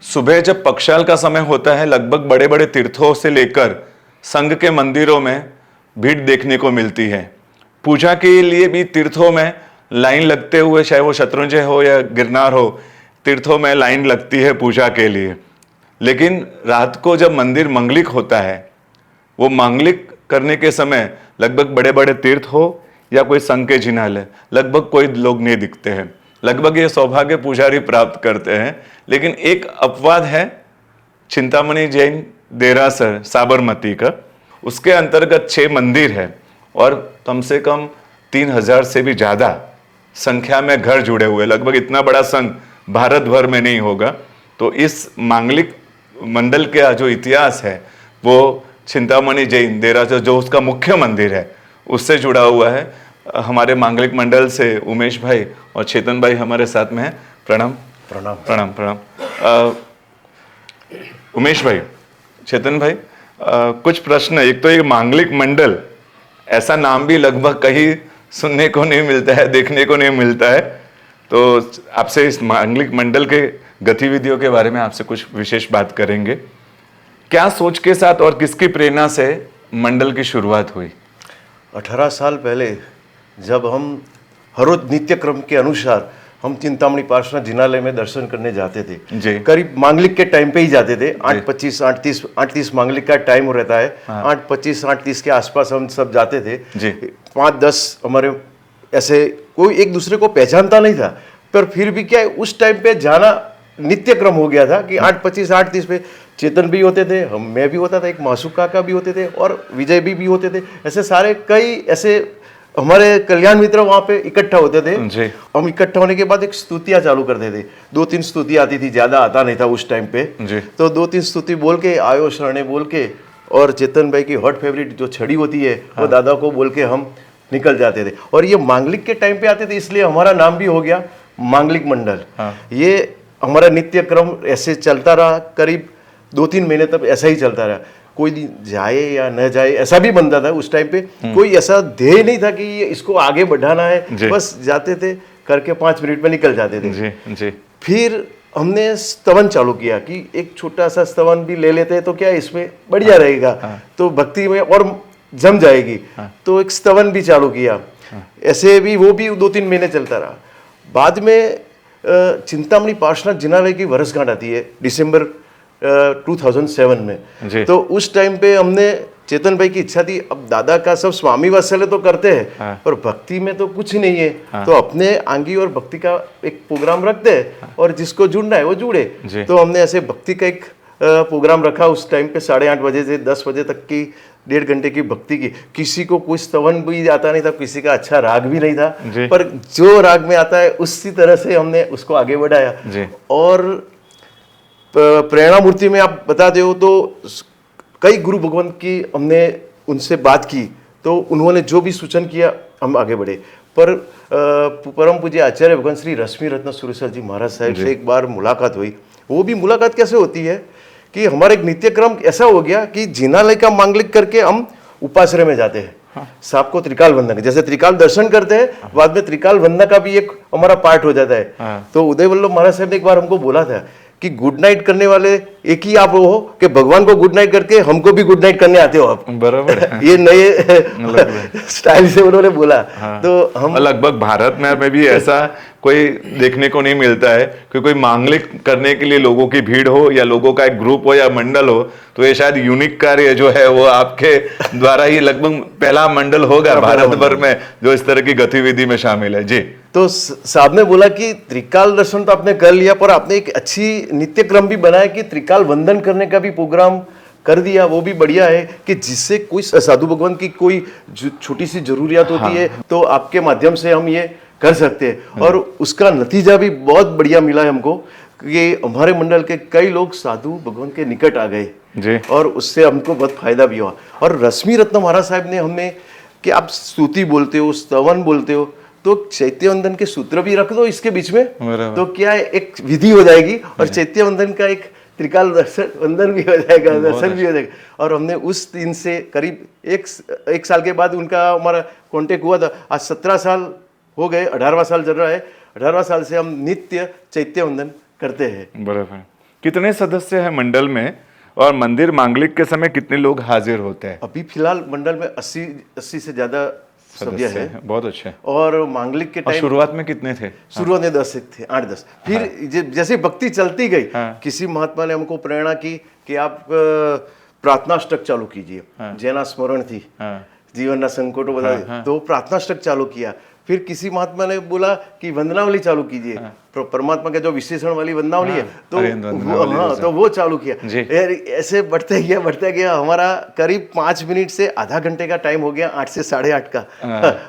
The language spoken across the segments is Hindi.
सुबह जब पक्षाल का समय होता है, लगभग बड़े बड़े तीर्थों से लेकर संघ के मंदिरों में भीड़ देखने को मिलती है। पूजा के लिए भी तीर्थों में लाइन लगते हुए, चाहे वो शत्रुंजय हो या गिरनार हो, तीर्थों में लाइन लगती है पूजा के लिए। लेकिन रात को जब मंदिर मांगलिक होता है, वो मांगलिक करने के समय लगभग बड़े बड़े तीर्थ हो या कोई संघ के जिनालय, लगभग कोई लोग नहीं दिखते हैं। लगभग ये सौभाग्य पुजारी प्राप्त करते हैं। लेकिन एक अपवाद है चिंतामणि जैन देरासर साबरमती का। उसके अंतर्गत 6 मंदिर है और कम से कम 3000 से भी ज़्यादा संख्या में घर जुड़े हुए। लगभग इतना बड़ा संघ भारत भर में नहीं होगा। तो इस मांगलिक मंडल का जो इतिहास है वो चिंतामणि जैन देरासर, जो उसका मुख्य मंदिर है, उससे जुड़ा हुआ है। हमारे मांगलिक मंडल से उमेश भाई और चेतन भाई हमारे साथ में हैं। प्रणाम प्रणाम प्रणाम प्रणाम। उमेश भाई, चेतन भाई, कुछ प्रश्न। एक तो ये मांगलिक मंडल, ऐसा नाम भी लगभग कहीं सुनने को नहीं मिलता है, देखने को नहीं मिलता है। तो आपसे इस मांगलिक मंडल के गतिविधियों के बारे में आपसे कुछ विशेष बात करेंगे। क्या सोच के साथ और किसकी प्रेरणा से मंडल की शुरुआत हुई? 18 साल पहले जब हम हर रोज नित्य क्रम के अनुसार हम चिंतामणि पार्श्वनाथ जिनालय में दर्शन करने जाते थे जी। करीब मांगलिक के टाइम पे ही जाते थे। 8:25 8:30 मांगलिक का टाइम रहता है। 8:25 8:30 के आसपास हम सब जाते थे जी। 5-10 हमारे ऐसे, कोई एक दूसरे को पहचानता नहीं था, पर फिर भी क्या है, उस टाइम पे जाना नित्य क्रम हो गया था कि 8:25 8:30 पे चेतन भी होते थे, मैं भी होता था, एक मासू काका भी होते थे और विजय भी होते थे। ऐसे सारे कई ऐसे हमारे कल्याण मित्र वहाँ पे इकट्ठा होते थे जी। हम इकट्ठा होने के बाद एक स्तुतियाँ चालू करते थे। 2-3 स्तुति आती थी, ज़्यादा आता नहीं था उस टाइम पे जी। तो 2-3 स्तुति बोल के, आयो शरणे बोल के, और चेतन भाई की हॉट फेवरेट जो छड़ी होती है वो दादा को बोल के हम निकल जाते थे। और ये मांगलिक के टाइम पे आते थे, इसलिए हमारा नाम भी हो गया मांगलिक मंडल। ये हमारा नित्य क्रम ऐसे चलता रहा, करीब 2-3 महीने तक ऐसा ही चलता रहा। कोई जाए या न जाए ऐसा भी बनता था उस टाइम पे। कोई ऐसा ध्येय नहीं था कि ये इसको आगे बढ़ाना है, बस जाते थे, करके 5 मिनट में निकल जाते थे। जी जी। फिर हमने स्तवन चालू किया कि एक छोटा सा स्तवन भी ले लेते हैं तो क्या इसमें बढ़िया रहेगा, तो भक्ति में और जम जाएगी। तो एक स्तवन भी चालू किया। ऐसे भी वो भी 2-3 महीने चलता रहा। बाद में चिंतामणि पार्श्वनाथ जिनालय की वर्षगांठ आती है दिसंबर 2007 में। तो उस टाइम पे हमने, चेतन भाई की इच्छा थी, अब दादा का सब स्वामी वात्सल्य तो करते हैं पर भक्ति में तो कुछ नहीं है, तो अपने आंगी और भक्ति का एक प्रोग्राम रखते हैं और जिसको जुड़ना है वो जुड़े। तो हमने ऐसे भक्ति का एक प्रोग्राम रखा उस टाइम पे 8:30 बजे से 10 बजे तक की 1.5 घंटे की भक्ति की। किसी को कोई स्तवन भी आता नहीं था, किसी का अच्छा राग भी नहीं था, पर जो राग में आता है उसी तरह से हमने उसको आगे बढ़ाया। और प्रेरणा मूर्ति में आप बताते हो तो कई गुरु भगवंत की हमने उनसे बात की, तो उन्होंने जो भी सूचन किया हम आगे बढ़े। पर परम पूज्य आचार्य भगवान श्री रश्मि रत्न सुरेश्वर जी महाराज साहब से एक बार मुलाकात हुई। वो भी मुलाकात कैसे होती है कि हमारा एक नित्य क्रम ऐसा हो गया कि जिनालय का मांगलिक करके हम उपाश्रय में जाते हैं। सांप को त्रिकाल वंदन, जैसे त्रिकाल दर्शन करते हैं, बाद में त्रिकाल वंदना का भी एक हमारा पार्ट हो जाता है। तो उदय वल्लभ महाराज साहब ने एक बार हमको बोला था कि गुड नाइट करने वाले एक ही आप हो कि भगवान को गुड नाइट करके हमको भी गुड नाइट करने आते हो आप। बराबर ये नए स्टाइल से उन्होंने बोला। तो हम लगभग भारत में भी ऐसा कोई देखने को नहीं मिलता है कि कोई मांगलिक करने के लिए लोगों की भीड़ हो या लोगों का एक ग्रुप हो या मंडल हो। तो ये शायद यूनिक कार्य जो है वो आपके द्वारा ही लगभग पहला मंडल होगा भारत भर में जो इस तरह की गतिविधि में शामिल है। जी। तो साहब ने बोला कि त्रिकाल दर्शन तो आपने कर लिया, पर आपने एक अच्छी नित्य क्रम भी बनाया कि त्रिकाल वंदन करने का भी प्रोग्राम कर दिया। वो भी बढ़िया है कि जिससे कोई साधु भगवान की कोई छोटी सी जरूरियात होती है तो आपके माध्यम से हम ये कर सकते हैं। और उसका नतीजा भी बहुत बढ़िया मिला है हमको कि हमारे मंडल के कई लोग साधु भगवान के निकट आ गए और उससे हमको बहुत फायदा भी हुआ। और रश्मि रत्न महाराज साहब ने हमने कि आप स्तुति बोलते हो, स्तवन बोलते हो, तो चैत्य वंदन के सूत्र भी रख दो इसके बीच में, तो क्या है एक विधि हो जाएगी और चैत्य वंदन का एक त्रिकाल दर्शन वंदन भी हो जाएगा, दर्शन भी हो जाएगा। और हमने उस दिन से करीब एक साल के बाद उनका हमारा कांटेक्ट हुआ था। आज 17 साल हो गए, 18वां साल चल रहा है। 18वां साल से हम नित्य चैत्य वंदन करते हैं। बराबर। कितने सदस्य हैं मंडल में और मंदिर मांगलिक के समय कितने लोग हाजिर होते हैं? अभी फिलहाल मंडल में 80 से ज्यादा सभ्य है। हैं। बहुत अच्छे। और मांगलिक के और टाइम शुरुआत में कितने थे? शुरुआत में 10 थे, 8-10। फिर जैसे भक्ति चलती गई, हाँ। किसी महात्मा ने हमको प्रेरणा की कि आप प्रार्थनाष्टक चालू कीजिए। जैना स्मरण थी, हाँ। जीवन संकटो बता, तो प्रार्थनाष्टक चालू किया। फिर किसी महात्मा ने बोला कि वंदनावली चालू कीजिए। परमात्मा के जो विशेषण वाली वंदनावली है, तो तो वो चालू किया। यार ऐसे बढ़ते गया हमारा करीब 5 मिनट से आधा घंटे का टाइम हो गया, 8 से 8:30 का।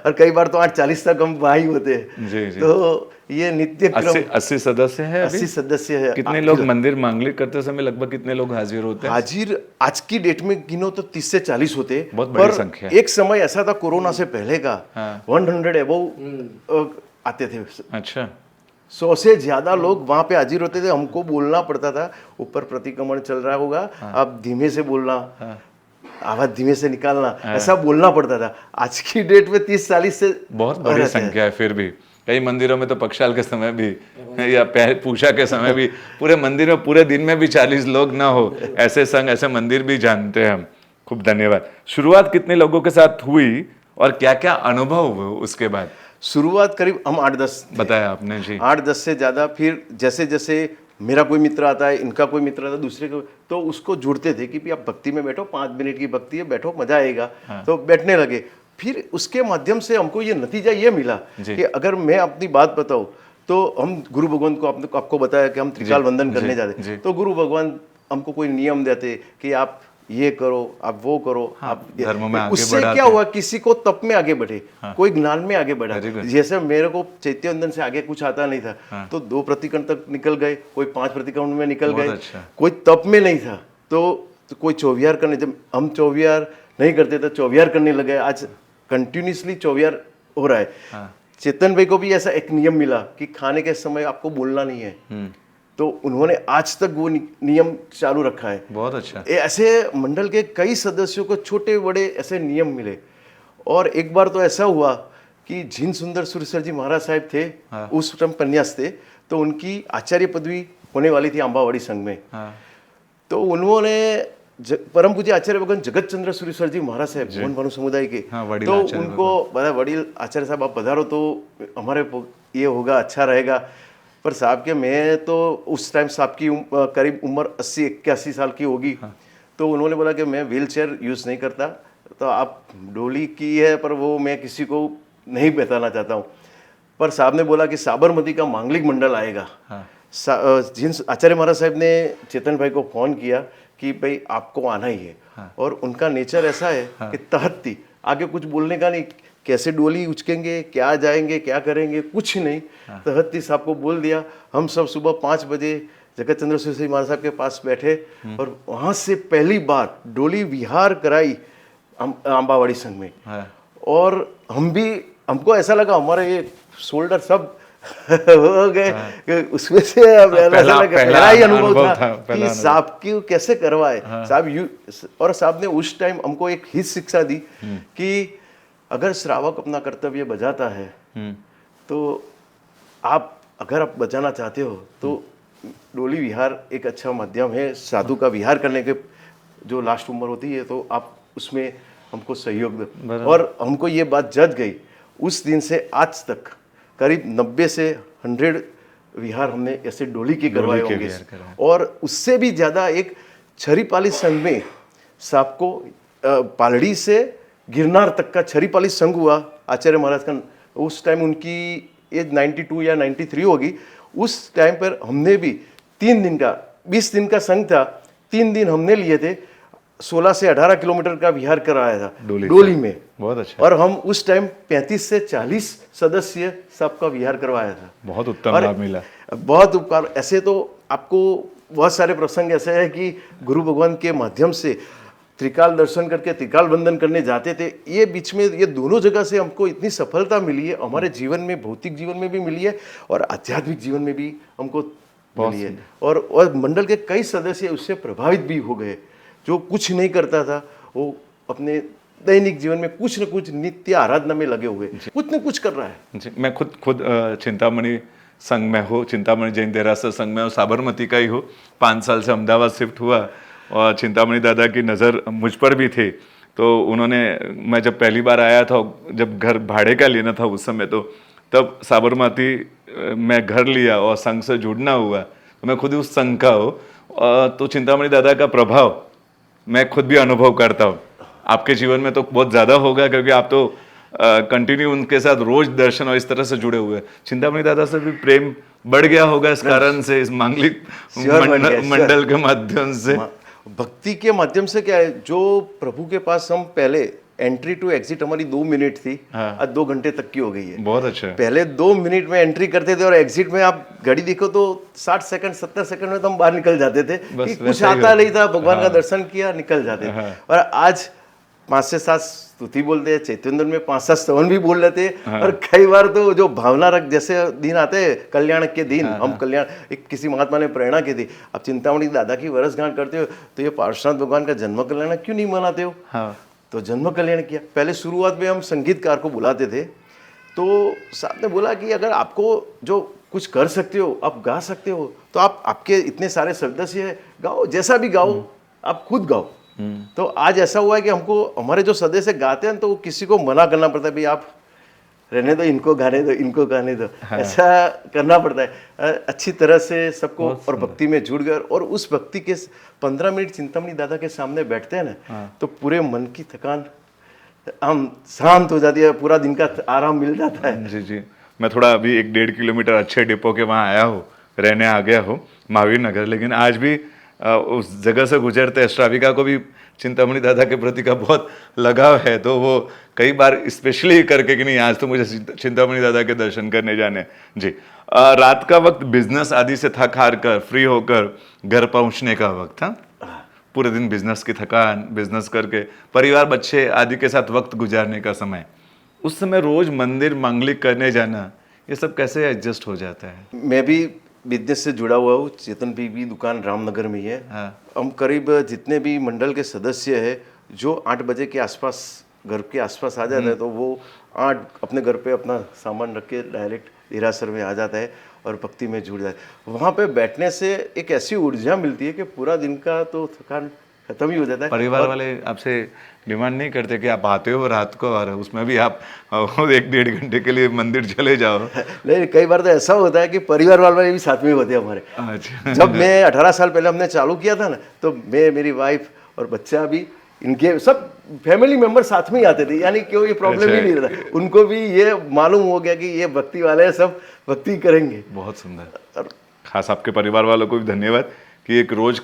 और कई बार तो 8:40 तक हम वहाँ ही होते हैं। तो ये नित्य क्रम 80 सदस्य है। 80 सदस्य है। कितने लोग मंदिर मांगलिक करते समय लगभग कितने लोग हाजिर होते हैं? हाजिर आज की डेट में गिनो तो 30 से 40 होते। बहुत बड़ी संख्या। एक समय ऐसा था कोरोना से पहले का, 100 एबव आते थे। अच्छा। 100 से ज्यादा लोग वहां पे हाजिर होते थे। हमको बोलना पड़ता था, ऊपर प्रतिक्रमण चल रहा होगा, आप धीमे से बोलना, आवाज धीमे से निकालना, ऐसा बोलना पड़ता था। आज की डेट में 30-40 से बहुत बड़ी संख्या है। फिर भी कई मंदिरों में तो पक्षाल के समय भी या पूजा के समय भी पूरे मंदिर में पूरे दिन में भी 40 लोग ना हो, ऐसे संघ ऐसे मंदिर भी जानते हैं हम। खूब धन्यवाद। शुरुआत कितने लोगों के साथ हुई और क्या क्या अनुभव हुए उसके बाद? शुरुआत करीब हम 8-10 बताया आपने जी। 8-10 से ज्यादा। फिर जैसे जैसे मेरा कोई मित्र आता है, इनका कोई मित्र आता है, दूसरे को, तो उसको जुड़ते थे कि आप भक्ति में बैठो, 5 मिनट की भक्ति है, बैठो, मजा आएगा। तो बैठने लगे। फिर उसके माध्यम से हमको ये नतीजा ये मिला कि अगर मैं अपनी बात बताऊं तो हम गुरु भगवान को आपको बताया कि हम त्रिकाल वंदन करने जाते, तो गुरु भगवान हमको कोई नियम देते कि आप ये करो, आप वो करो, आप धर्म में आगे उससे क्या हुआ, किसी को तप में आगे बढ़े, कोई ज्ञान में आगे बढ़ा। जैसे मेरे को चैत्य वंदन से आगे कुछ आता नहीं था, तो 2 प्रतिक्रमण तक निकल गए, कोई 5 प्रतिक्रमण में निकल गए। कोई तप में नहीं था तो कोई चौविहार करने, जब हम चौविहार नहीं करते थे, चौविहार करने लगे। आज कंटिन्यूसली चौविहार हो रहा है। चेतन भाई को भी ऐसा एक नियम मिला कि खाने के समय आपको बोलना नहीं है, तो उन्होंने आज तक वो नियम चालू रखा है। बहुत अच्छा। ऐसे मंडल के कई सदस्यों को छोटे बड़े ऐसे नियम मिले। और एक बार तो ऐसा हुआ कि जिन सुंदर सुरेश्वर जी महाराज साहब थे, उस टाइम पन्यास थे, तो उनकी आचार्य पदवी होने वाली थी अम्बावाड़ी संघ में। तो उन्होंने परम पूज्य आचार्य भगवान जगत चंद्र सुरेश्वर जी महाराज साहब मोहन भानु समुदाय के, तो उनको बड़ा वडील आचार्य साहब आप पधारो तो हमारे ये होगा, अच्छा रहेगा। पर साहब के मैं तो उस टाइम साहब की करीब उम्र 80-81 साल की होगी। तो उन्होंने बोला कि मैं व्हील चेयर यूज़ नहीं करता, तो आप डोली की है पर वो मैं किसी को नहीं बताना चाहता हूँ। पर साहब ने बोला कि साबरमती का मांगलिक मंडल आएगा। जिन आचार्य महाराज साहब ने चेतन भाई को फ़ोन किया कि भाई आपको आना ही है। और उनका नेचर ऐसा है कि तहत्ती, आगे कुछ बोलने का नहीं, कैसे डोली उचकेंगे, क्या जाएंगे, क्या करेंगे, कुछ नहीं। तहत्ती साहब को बोल दिया। हम सब सुबह 5 बजे जगत चंद्र सुरेश्वर महाराज साहब के पास बैठे और वहाँ से पहली बार डोली विहार कराई अम्बावाड़ी संघ में। और हमको ऐसा लगा हमारे ये शोल्डर सब हो गए। उसमें से पहला ही अनुभव था कि साहब की कैसे करवाए साहब। और साहब ने उस टाइम हमको एक हित शिक्षा दी कि अगर श्रावक अपना कर्तव्य बजाता है तो अगर आप बजाना चाहते हो तो डोली विहार एक अच्छा माध्यम है साधु का विहार करने के। जो लास्ट उम्र होती है तो आप उसमें हमको सहयोग दो। और हमको ये बात जज गई। उस दिन से आज तक करीब 90 से 100 विहार हमने ऐसे डोली के करवाए होंगे। और उससे भी ज़्यादा एक छरीपाली संघ में साहब को पालड़ी से गिरनार तक का छरीपाली संघ हुआ आचार्य महाराज का। उस टाइम उनकी एज 92 या 93 होगी। उस टाइम पर हमने भी 3 दिन का 20 दिन का संघ था, 3 दिन हमने लिए थे। 16 से 18 किलोमीटर का विहार कराया था डोली में। बहुत अच्छा। और हम उस टाइम 35 से 40 सदस्य सबका विहार करवाया था। बहुत उत्तम लाभ मिला। बहुत उपकार। ऐसे तो आपको बहुत सारे प्रसंग ऐसे हैं कि गुरु भगवान के माध्यम से त्रिकाल दर्शन करके त्रिकाल वंदन करने जाते थे। ये बीच में ये दोनों जगह से हमको इतनी सफलता मिली है, हमारे जीवन में, भौतिक जीवन में भी मिली है और आध्यात्मिक जीवन में भी हमको मिली है। और मंडल के कई सदस्य उससे प्रभावित भी हो गए। जो कुछ नहीं करता था वो अपने दैनिक जीवन में कुछ न कुछ नित्य आराधना में लगे हुए, कुछ न कुछ कर रहा है। मैं खुद चिंतामणि संघ में हो, चिंतामणि जैन देरासर संघ में हो, साबरमती का ही हो। 5 साल से अहमदाबाद शिफ्ट हुआ और चिंतामणि दादा की नज़र मुझ पर भी थी। तो उन्होंने, मैं जब पहली बार आया था, जब घर भाड़े का लेना था उस समय, तो तब साबरमती में घर लिया और संघ से जुड़ना हुआ, तो मैं खुद ही उस संघ का हो। तो चिंतामणि दादा का प्रभाव मैं खुद भी अनुभव करता हूँ। आपके जीवन में तो बहुत ज़्यादा होगा, क्योंकि आप तो कंटिन्यू उनके साथ रोज दर्शन और इस तरह से जुड़े हुए हैं। चिंतामणि दादा से भी प्रेम बढ़ गया होगा इस कारण से, इस मांगलिक मंडल के माध्यम से। भक्ति के माध्यम से क्या है, जो प्रभु के पास हम पहले एंट्री टू एग्जिट हमारी 2 मिनट थी, आज 2 घंटे तक की हो गई है। बहुत अच्छा। पहले 2 मिनट में एंट्री करते थे और एग्जिट में आप घड़ी देखो तो 60 सेकंड 70 सेकंड में तो हम बाहर निकल जाते थे कि कुछ आता नहीं था, भगवान का दर्शन किया, निकल जाते थे। और आज 5 से 7 स्तुति बोलते हैं, चैतन्य में 5-7 स्तवन भी बोल लेते हैं। और कई बार तो जो भावना रख जैसे दिन आते हैं कल्याण के दिन, हम कल्याण, एक किसी महात्मा ने प्रेरणा की थी, अब चिंतामणि दादा की वर्षगांठ करते हो तो ये पार्श्वनाथ भगवान का जन्म कल्याण क्यों नहीं मनाते हो? तो जन्म कल्याण किया। पहले शुरुआत में हम संगीतकार को बुलाते थे, तो साहब ने बोला कि अगर आपको जो कुछ कर सकते हो, आप गा सकते हो, तो आप, आपके इतने सारे सदस्य हैं, गाओ, जैसा भी गाओ, आप खुद गाओ। तो आज ऐसा हुआ है कि हमको, हमारे जो सदस्य गाते हैं तो किसी को मना करना पड़ता है, भाई आप रहने दो, इनको गाने दो, इनको गाने दो, ऐसा करना पड़ता है। अच्छी तरह से सबको और भक्ति में जुड़ गए, और उस भक्ति के 15 मिनट चिंतामणि दादा के सामने बैठते हैं ना, तो पूरे मन की थकान हम शांत हो जाती है, पूरा दिन का आराम मिल जाता है। जी जी। मैं थोड़ा अभी 1-1.5 किलोमीटर अच्छे डिपो के वहाँ आया हूँ, रहने आ गया हूँ महावीर नगर, लेकिन आज भी उस जगह से गुजरते श्राविका को भी चिंतामणि दादा के प्रति का बहुत लगाव है। तो वो कई बार स्पेशली करके कि नहीं, आज तो मुझे चिंतामणि दादा के दर्शन करने जाने। जी। रात का वक्त बिजनेस आदि से थक हार कर फ्री होकर घर पहुंचने का वक्त था। पूरे दिन बिजनेस की थकान, बिजनेस करके परिवार बच्चे आदि के साथ वक्त गुजारने का समय, उस समय रोज मंदिर मांगलिक करने जाना, ये सब कैसे एडजस्ट हो जाता है? मैं भी बिजनेस से जुड़ा हुआ हूँ। चेतन भी दुकान रामनगर में ही है। हम करीब जितने भी मंडल के सदस्य हैं, जो 8 बजे के आसपास घर के आसपास आ जाते हैं, तो वो 8 अपने घर पे अपना सामान रख के डायरेक्ट देरासर में आ जाता है और भक्ति में जुड़ जाता है। वहाँ पे बैठने से एक ऐसी ऊर्जा मिलती है कि पूरा दिन का तो थकान खत्म ही हो जाता है। परिवार वाले आपसे डिमांड नहीं करते कि आप आते हो रात को और उसमें भी आप 1-1.5 घंटे के लिए मंदिर चले जाओ? नहीं, कई बार तो ऐसा होता है कि परिवार वाले भी साथ में होते हैं हमारे। अच्छा। जब मैं 18 साल पहले हमने चालू किया था ना, तो मैं, मेरी वाइफ और बच्चा भी, इनके सब फैमिली मेंबर साथ में ही आते थे, यानी क्यों ये प्रॉब्लम ही नहीं रहता। उनको भी ये मालूम हो गया कि ये भक्ति वाले हैं, सब भक्ति करेंगे। बहुत सुंदर। खास आपके परिवार वालों को भी धन्यवाद कि एक रोज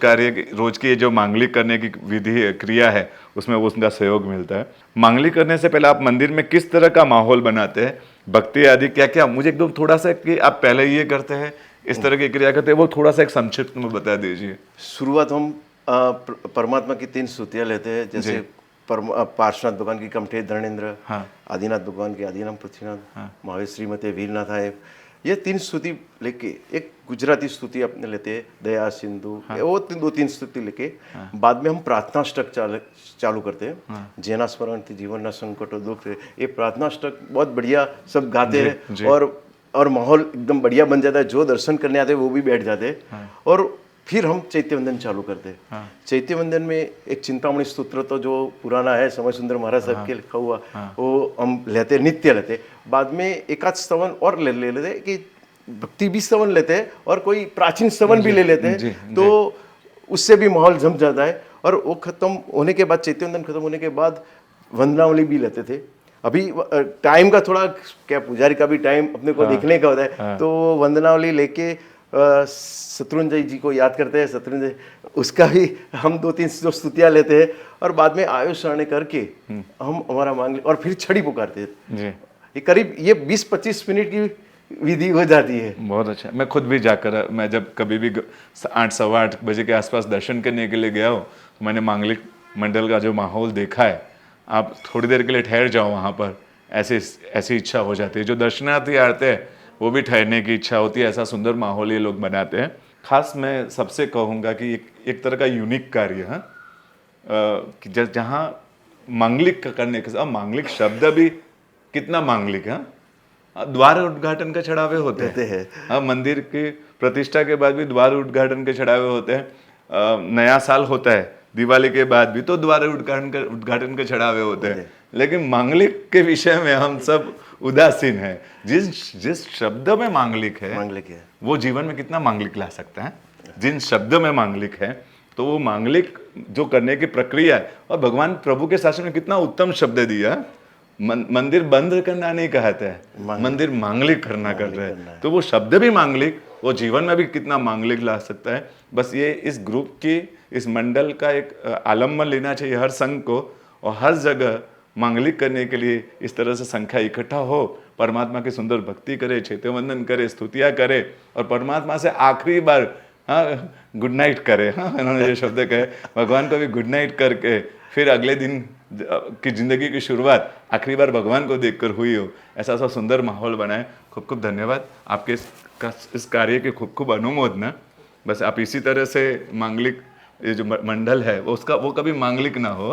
की ये जो मांगलिक करने की विधि क्रिया है, उसमें वो उनका सहयोग मिलता है। मांगलिक करने से पहले आप मंदिर में किस तरह का माहौल बनाते हैं, भक्ति आदि क्या क्या? मुझे एकदम थोड़ा सा कि आप पहले ये करते हैं, इस तरह की क्रिया करते हैं, वो थोड़ा सा एक संक्षिप्त में बता दीजिए। शुरुआत हम परमात्मा की 3 स्तुतियाँ लेते हैं, जैसे पार्श्वनाथ भगवान की कमठे धर्णेन्द्र, आदिनाथ भगवान की आदिनाम पृथ्वीनाथ, महावीर श्रीमते वीरनाथ आए, ये 3 स्तुति लेके, एक गुजराती स्तुति अपने लेते हैं, दया सिंधु, वो 2-3 स्तुति लेके बाद में हम प्रार्थनाष्टक चालू करते हैं। जेना स्मरण थी जीवन न संकट दुख, ये प्रार्थनाष्टक बहुत बढ़िया सब गाते हैं, और माहौल एकदम बढ़िया बन जाता है। जो दर्शन करने आते हैं वो भी बैठ जाते हैं। और फिर हम चैत्य वंदन चालू करते हैं। चैत्य वंदन में एक चिंतामणि स्तोत्र, तो जो पुराना है समय सुंदर महाराज साहब के लिखा हुआ, वो हम लेते, नित्य लेते। बाद में एकाध स्तवन और ले लेते कि भक्ति भी स्तवन लेते हैं और कोई प्राचीन स्तवन भी ले लेते हैं, तो उससे भी माहौल जम जाता है। और वो खत्म होने के बाद, चैत्य वंदन खत्म होने के बाद वंदनावली भी लेते थे। अभी टाइम का थोड़ा क्या, पुजारी का भी टाइम अपने को देखने का होता है, तो वंदनावली लेके शत्रुंजय जी को याद करते हैं। शत्रुंजय, उसका भी हम 2-3 स्तुतियाँ लेते हैं, और बाद में आयुष आने करके हम हमारा मांग, और फिर छड़ी पुकारते हैं। ये करीब ये 20-25 मिनट की विधि हो जाती है। बहुत अच्छा। मैं खुद भी जाकर, मैं जब कभी भी 8-8:15 बजे के आसपास दर्शन करने के लिए गया हूँ, तो मैंने मांगलिक मंडल का जो माहौल देखा है, आप थोड़ी देर के लिए ठहर जाओ वहाँ पर, ऐसी इच्छा हो जाती है। जो दर्शनार्थी आते हैं वो भी ठहरने की इच्छा होती है। ऐसा सुंदर माहौल ये लोग बनाते हैं। खास मैं सबसे कहूँगा कि एक तरह का यूनिक कार्य है कि जहाँ मांगलिक करने के साथ, मांगलिक शब्द भी कितना मांगलिक है, द्वार उद्घाटन के चढ़ावे होते हैं। हाँ, मंदिर की प्रतिष्ठा के बाद भी द्वार उद्घाटन के चढ़ावे होते हैं। नया साल होता है, दिवाली के बाद भी तो द्वार उद्घाटन के चढ़ावे होते हैं। लेकिन मांगलिक के विषय में हम सब उदासीन हैं। जिस शब्द में मांगलिक है वो जीवन में कितना मांगलिक ला सकता है। जिन शब्द में मांगलिक है तो वो मांगलिक जो करने की प्रक्रिया है, और भगवान प्रभु के शासन में कितना उत्तम शब्द दिया। मंदिर बंद करना नहीं कहते हैं, मंदिर मांगलिक करना कर रहे हैं। तो वो शब्द भी मांगलिक, वो जीवन में भी कितना मांगलिक ला सकता है। बस ये इस ग्रुप की, इस मंडल का एक आलम्बन लेना चाहिए हर संघ को, और हर जगह मांगलिक करने के लिए इस तरह से संख्या इकट्ठा हो, परमात्मा की सुंदर भक्ति करे, चैत्यवंदन करे, स्तुतियाँ करे, और परमात्मा से आखिरी बार गुड नाइट करे। इन्होंने जो शब्द कहे, भगवान को भी गुड नाइट करके फिर अगले दिन की जिंदगी की शुरुआत आखिरी बार भगवान को देखकर हुई हो, ऐसा सा सुंदर माहौल बनाए। खूब खूब धन्यवाद आपके इस कार्य के, खूब खूब अनुमोदना। बस आप इसी तरह से मांगलिक ये जो मंडल है वो कभी मांगलिक ना हो।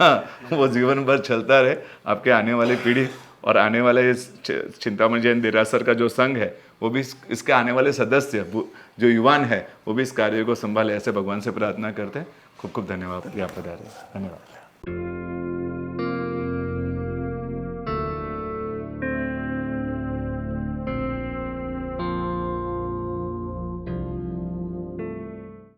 हाँ, वो जीवन भर चलता रहे। आपके आने वाली पीढ़ी और आने वाले इस चिंतामणि जैन देरासर का जो संघ है, वो भी इसके आने वाले सदस्य जो युवान है वो भी इस कार्य को संभाले, ऐसे भगवान से प्रार्थना करते हैं। खूब खूब धन्यवाद कि आप पधारे। धन्यवाद।